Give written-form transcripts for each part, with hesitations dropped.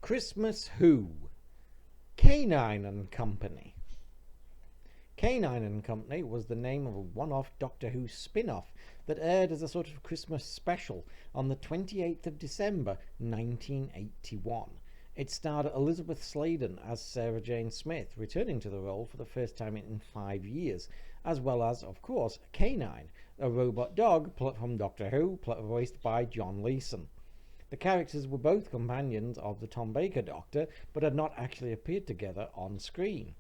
Christmas Who? Canine and Company. Canine and Company was the name of a one-off Doctor Who spin-off that aired as a sort of Christmas special on the 28th of December 1981. It starred Elizabeth Sladen as Sarah Jane Smith, returning to the role for the first time in 5 years, as well as, of course, Canine, a robot dog from Doctor Who, voiced by John Leeson. The characters were both companions of the Tom Baker Doctor, but had not actually appeared together on screen.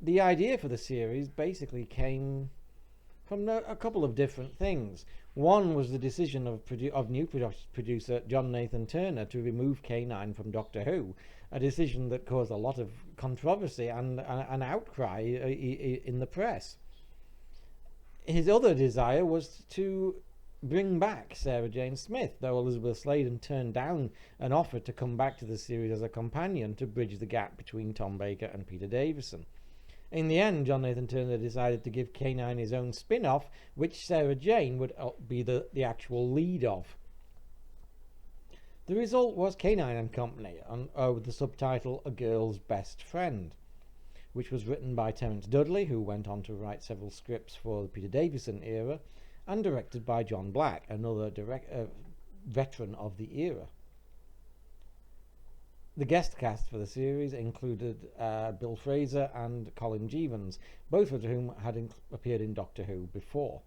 The idea for the series basically came from a couple of different things. One was the decision of new producer John Nathan Turner to remove Canine from Doctor Who, a decision that caused a lot of controversy and an outcry in the press. His other desire was to bring back Sarah Jane Smith, though Elizabeth Sladen turned down an offer to come back to the series as a companion to bridge the gap between Tom Baker and Peter Davison. In the end, John Nathan Turner decided to give Canine his own spin-off, which Sarah Jane would be the actual lead of. The result was Canine and Company, with the subtitle A Girl's Best Friend, which was written by Terence Dudley, who went on to write several scripts for the Peter Davison era, and directed by John Black, another veteran of the era. The guest cast for the series included Bill Fraser and Colin Jeavons, both of whom had appeared in Doctor Who before.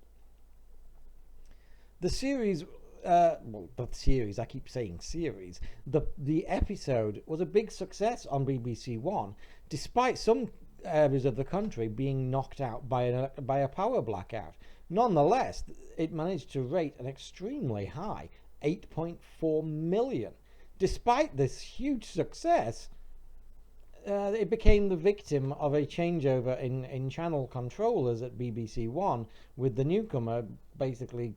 The series, I keep saying series, the episode was a big success on BBC One, despite some areas of the country being knocked out by a power blackout. Nonetheless, it managed to rate an extremely high 8.4 million. Despite this huge success, it became the victim of a changeover in channel controllers at BBC One, with the newcomer basically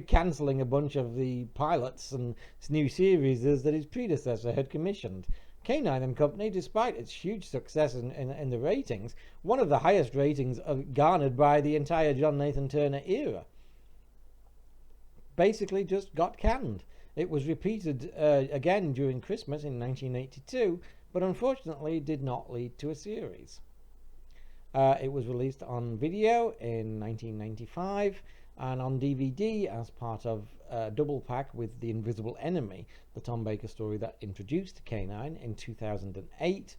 cancelling a bunch of the pilots and new series that his predecessor had commissioned. Canine and Company, despite its huge success in the ratings, one of the highest ratings garnered by the entire John Nathan Turner era, basically just got canned. It was repeated again during Christmas in 1982, but unfortunately did not lead to a series. It was released on video in 1995 and on DVD as part of a double pack with The Invisible Enemy, the Tom Baker story that introduced Canine, in 2008,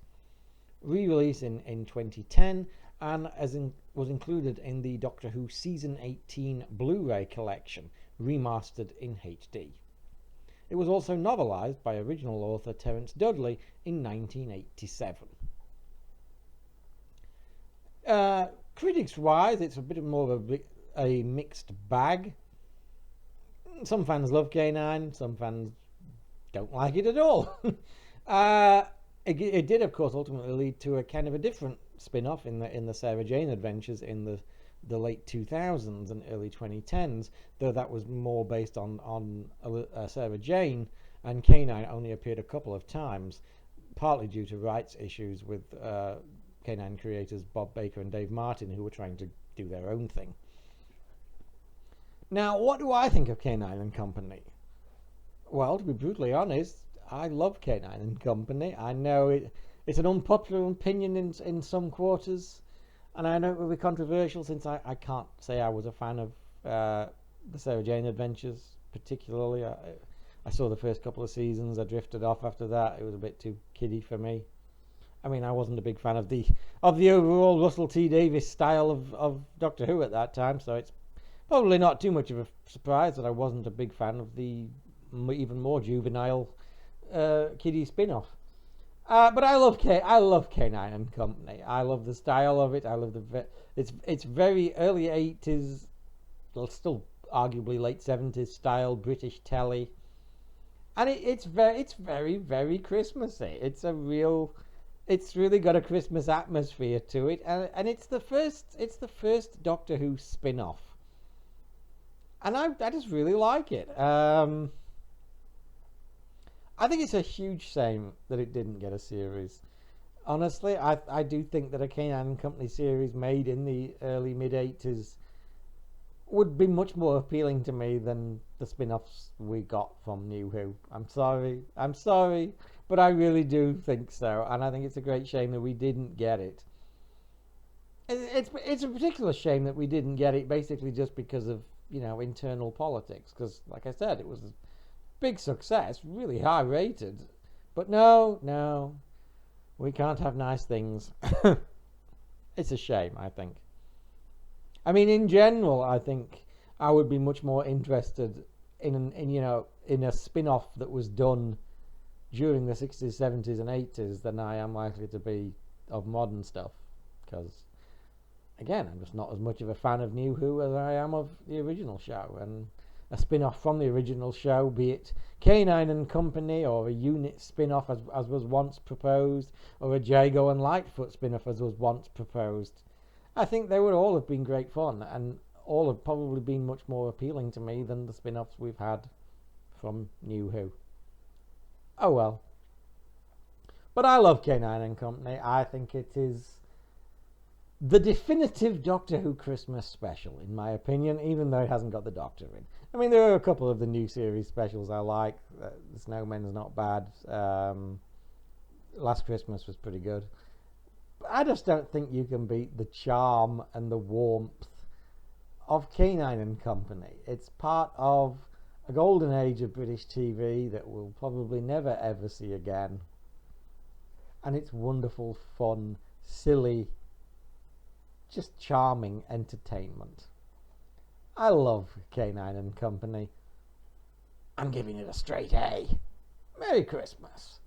re-released in 2010, and was included in the Doctor Who Season 18 Blu-ray collection, remastered in HD. It was also novelised by original author Terence Dudley in 1987. Critics-wise, it's a bit more of a mixed bag. Some fans love Canine, some fans don't like it at all. It did, of course, ultimately lead to a kind of a different spin-off in the Sarah Jane adventures in the late 2000s and early 2010s, though that was more based on Sarah Jane, and Canine only appeared a couple of times, partly due to rights issues with Canine creators Bob Baker and Dave Martin, who were trying to do their own thing. Now, what do I think of Canine and Company? Well, to be brutally honest, I love Canine and Company. I know it's an unpopular opinion in some quarters, and I know it will be controversial since I can't say I was a fan of the Sarah Jane adventures particularly. I saw the first couple of seasons. I drifted off after that. It was a bit too kiddie for me. I mean, I wasn't a big fan of the overall Russell T Davies style of Doctor Who at that time, so it's probably not too much of a surprise that I wasn't a big fan of the even more juvenile kiddie spin-off. But I love Canine and Company. I love the style of it. I love it's very early 80s, well, still arguably late 70s style British telly, and it's very very Christmassy. It's really got a Christmas atmosphere to it, and it's the first Doctor Who spin-off, and I just really like it. I think it's a huge shame that it didn't get a series. Honestly, I do think that a Canine and Company series made in the early mid-80s would be much more appealing to me than the spin-offs we got from New Who. I'm sorry, but I really do think so, and I think it's a great shame that we didn't get it. It's a particular shame that we didn't get it, basically just because of internal politics. Because, like I said, it was a big success, really high rated, but no, we can't have nice things. It's a shame, I think. I mean, in general, I think I would be much more interested in a spin-off that was done during the 60s, 70s, and 80s than I am likely to be of modern stuff. Because, again, I'm just not as much of a fan of New Who as I am of the original show. And a spin-off from the original show, be it K9 and Company or a unit spin-off as was once proposed, or a Jago and Lightfoot spin-off as was once proposed, I think they would all have been great fun, and all have probably been much more appealing to me than the spin-offs we've had from New Who. Oh well. But I love K9 and Company. I think it is the definitive Doctor Who Christmas special, in my opinion, even though it hasn't got the Doctor in. I mean, there are a couple of the new series specials I like. The Snowmen's not bad. Last Christmas was pretty good. But I just don't think you can beat the charm and the warmth of K9 and Company. It's part of a golden age of British TV that we'll probably never ever see again. And it's wonderful, fun, silly, just charming entertainment. I love K9 and Company. I'm giving it a straight A. Merry Christmas.